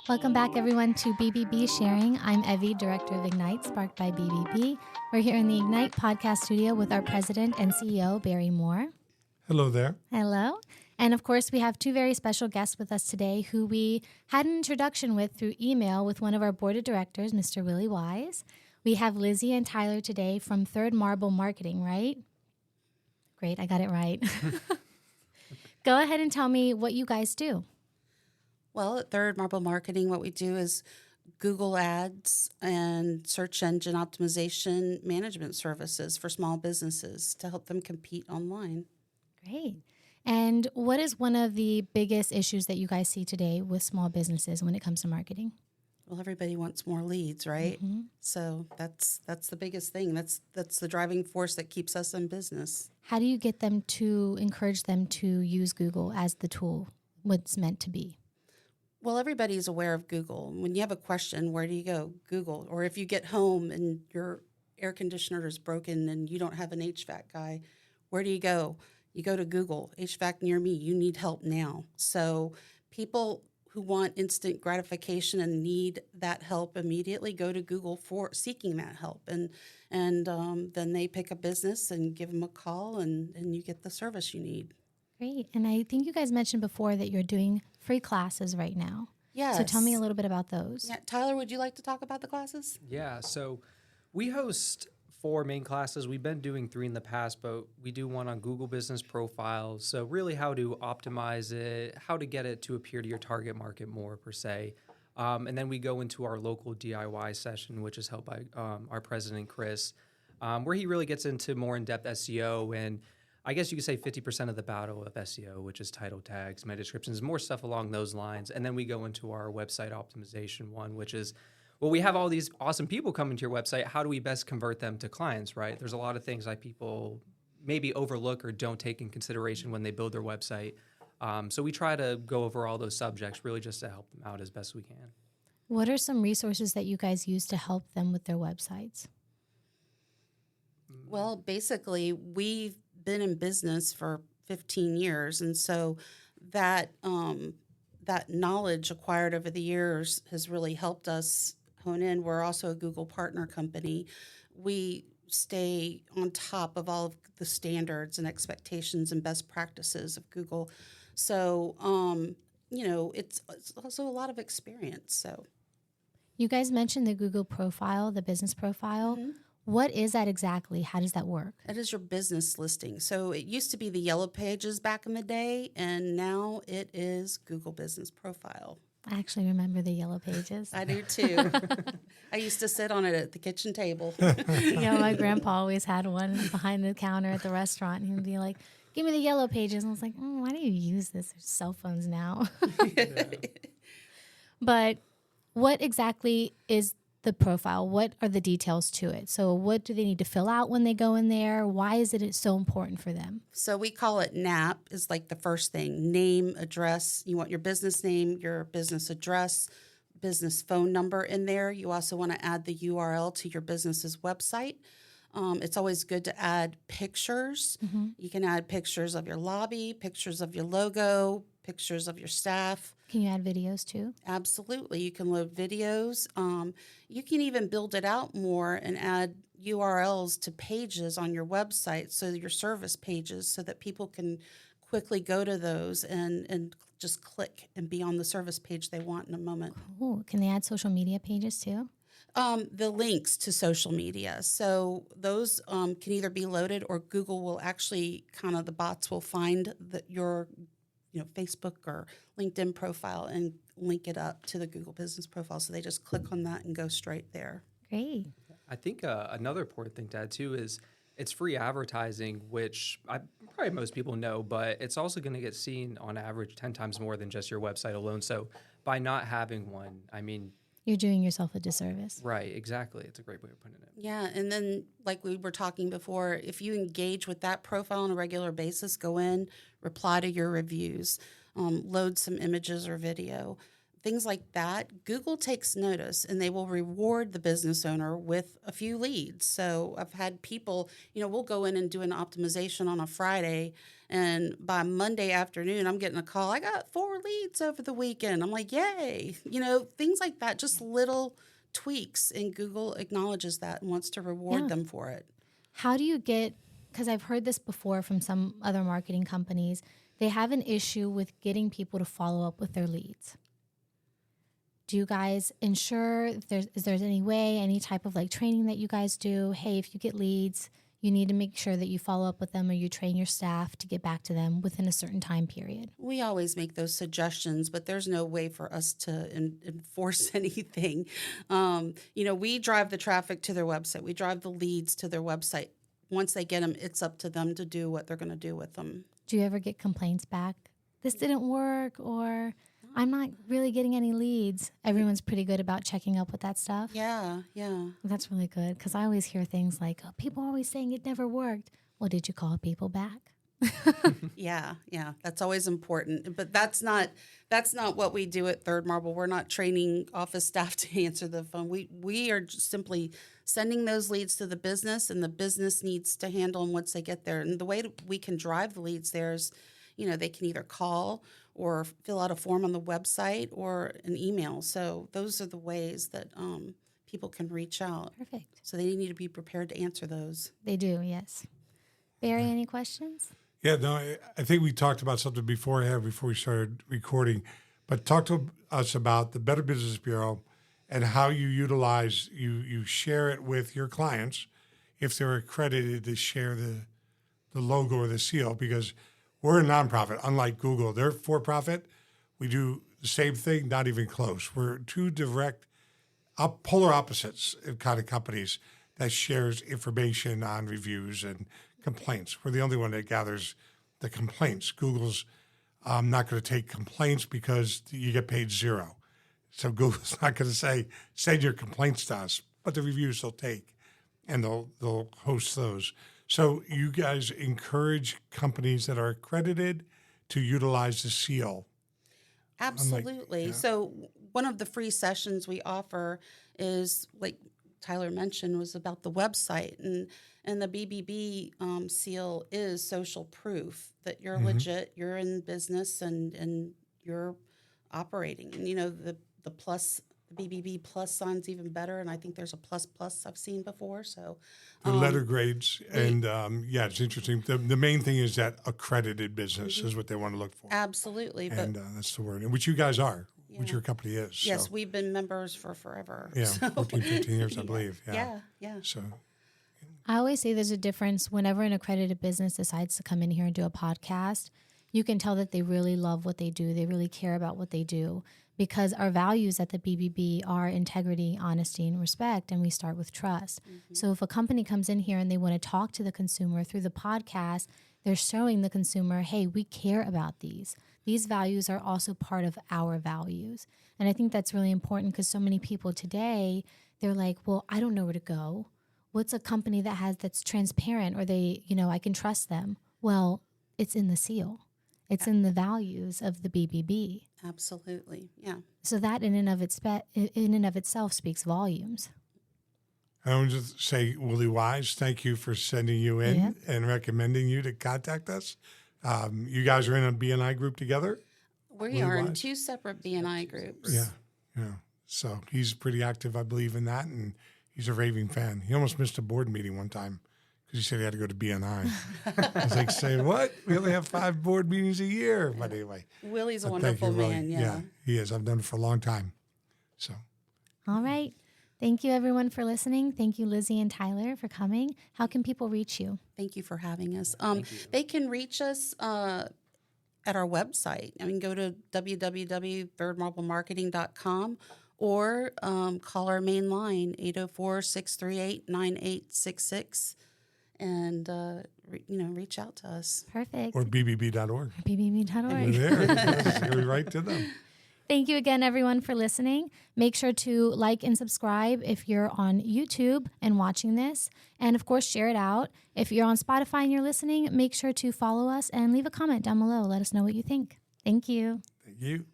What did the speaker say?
Welcome back, everyone, to BBB Sharing. I'm Evie, Director of Ignite, sparked by BBB. We're here in the Ignite podcast studio with our president and CEO, Barry Moore. Hello there. Hello. And of course, we have two very special guests with us today who we had an introduction with through email with one of our board of directors, Mr. Willie Wise. We have Lizzie and Tyler today from Third Marble Marketing, right? Great, I got it right. Go ahead and tell me what you guys do. Well, at Third Marble Marketing, what we do is Google Ads and search engine optimization management services for small businesses to help them compete online. Great. And what is one of the biggest issues that you guys see today with small businesses when it comes to marketing? Well, everybody wants more leads, right? Mm-hmm. So that's the biggest thing. That's the driving force that keeps us in business. How do you get them to encourage them to use Google as the tool, what's meant to be? Well, everybody's aware of Google. When you have a question, where do you go? Google. Or if you get home and your air conditioner is broken and you don't have an HVAC guy, where do you go? You go to Google, HVAC near me, you need help now. So people who want instant gratification and need that help immediately go to Google for seeking that help. And then they pick a business and give them a call and you get the service you need. Great. And I think you guys mentioned before that you're doing free classes right now. Yes. So tell me a little bit about those. Yeah, Tyler, would you like to talk about the classes? Yeah, so we host 4 main classes. We've been doing 3 in the past, but we do one on Google Business Profiles. So really how to optimize it, how to get it to appear to your target market more per se. And then we go into our local DIY session, which is held by our president, Chris, where he really gets into more in-depth SEO and I guess you could say 50% of the battle of SEO, which is title tags, meta descriptions, more stuff along those lines. And then we go into our website optimization one, which is, well, we have all these awesome people coming to your website. How do we best convert them to clients, right? There's a lot of things that people maybe overlook or don't take in consideration when they build their website. So we try to go over all those subjects really just to help them out as best we can. What are some resources that you guys use to help them with their websites? Well, basically, we've been in business for 15 years, and so that that knowledge acquired over the years has really helped us hone in. We're also a Google partner company. We stay on top of all of the standards and expectations and best practices of Google. So, it's also a lot of experience. So, You guys mentioned the Google profile, the business profile. Mm-hmm. What is that exactly? How does that work? It is your business listing. So it used to be the yellow pages back in the day, and now it is Google Business Profile. I actually remember the yellow pages. I do too. I used to sit on it at the kitchen table. My grandpa always had one behind the counter at the restaurant. He would be like, give me the yellow pages. And I was like, why do you use this? There's cell phones now. But what exactly is the profile? What are the details to it? So what do they need to fill out when they go in there? Why is it so important for them? So we call it NAP is like the first thing, name, address. You want your business name, your business address, business phone number in there. You also want to add the URL to your business's website. It's always good to add pictures. Mm-hmm. You can add pictures of your lobby, pictures of your logo, pictures of your staff. Can you add videos too? Absolutely. You can load videos. You can even build it out more and add URLs to pages on your website, so your service pages, so that people can quickly go to those and just click and be on the service page they want in a moment. Cool. Can they add social media pages too? The links to social media. So those can either be loaded or Google will actually the bots will find your Facebook or LinkedIn profile and link it up to the Google Business Profile. So they just click on that and go straight there. Great. I think another important thing to add too is it's free advertising, which probably most people know, but it's also going to get seen on average 10 times more than just your website alone. So by not having one, You're doing yourself a disservice. right, exactly. It's a great way of putting it. Yeah, and then like we were talking before, if you engage with that profile on a regular basis, go in, reply to your reviews, load some images or video. things like that, Google takes notice and they will reward the business owner with a few leads. So I've had people, we'll go in and do an optimization on a Friday, and by Monday afternoon, I'm getting a call. I got 4 leads over the weekend. I'm like, yay. Things like that, just little tweaks, and Google acknowledges that and wants to reward them for it. How do you get, because I've heard this before from some other marketing companies, they have an issue with getting people to follow up with their leads. Do you guys ensure if there's any way, any type of like training that you guys do? Hey, if you get leads, you need to make sure that you follow up with them, or you train your staff to get back to them within a certain time period. We always make those suggestions, but there's no way for us to enforce anything. We drive the traffic to their website. We drive the leads to their website. Once they get them, it's up to them to do what they're going to do with them. Do you ever get complaints back? This didn't work, or I'm not really getting any leads. Everyone's pretty good about checking up with that stuff. Yeah. That's really good, because I always hear things like, oh, people are always saying it never worked. Well, did you call people back? Yeah. That's always important. But that's not what we do at Third Marble. We're not training office staff to answer the phone. We are just simply sending those leads to the business, and the business needs to handle them once they get there. And the way we can drive the leads there is, they can either call or fill out a form on the website or an email. So those are the ways that people can reach out. Perfect. So they need to be prepared to answer those. They do, yes. Barry, any questions? Yeah, no, I think we talked about something before we started recording, but talk to us about the Better Business Bureau and how you utilize, you share it with your clients if they're accredited to share the logo or the seal, because we're a nonprofit. Unlike Google, they're for-profit. We do the same thing, not even close. We're two direct, polar opposites kind of companies that shares information on reviews and complaints. We're the only one that gathers the complaints. Google's not going to take complaints because you get paid zero. So Google's not going to say, send your complaints to us, but the reviews they'll take, and they'll host those. So you guys encourage companies that are accredited to utilize the seal. Absolutely. So one of the free sessions we offer is, like Tyler mentioned, was about the website, and the BBB seal is social proof that you're legit, you're in business, and you're operating. And the plus, the BBB plus sign's even better, and I think there's a plus I've seen before. So the letter grades, and it's interesting. The main thing is that accredited business is what they want to look for. Absolutely, and that's the word, and which you guys are, which your company is. Yes, so. we've been members for forever. Yeah, 14, 15 years, I believe. Yeah. So I always say there's a difference whenever an accredited business decides to come in here and do a podcast. You can tell that they really love what they do. They really care about what they do, because our values at the BBB are integrity, honesty, and respect, and we start with trust. So if a company comes in here and they want to talk to the consumer through the podcast, they're showing the consumer, hey, we care about these. These values are also part of our values. And I think that's really important, because so many people today, they're like, well, I don't know where to go. What's a company that's transparent, or I can trust them? Well, it's in the seal. It's in the values of the BBB. Absolutely, yeah. So that in and of itself speaks volumes. I want to just say, Willie Wise, thank you for sending you in and recommending you to contact us. You guys are in a BNI group together? We are in 2 separate BNI groups. Yeah. So he's pretty active, I believe, in that, and he's a raving fan. He almost missed a board meeting one time because he said he had to go to BNI. I was like, say what? We only have 5 board meetings a year. But anyway. Willie's a wonderful man, Yeah, he is. I've known him for a long time. So. All right. Thank you, everyone, for listening. Thank you, Lizzie and Tyler, for coming. How can people reach you? Thank you for having us. They can reach us at our website. Go to www.thirdmarblemarketing.com or call our main line, 804-638-9866, and reach out to us. Perfect. Or bbb.org. bbb.org. There, go right to them. Thank you again, everyone, for listening. Make sure to like and subscribe if you're on YouTube and watching this. And, of course, share it out. If you're on Spotify and you're listening, make sure to follow us and leave a comment down below. Let us know what you think. Thank you. Thank you.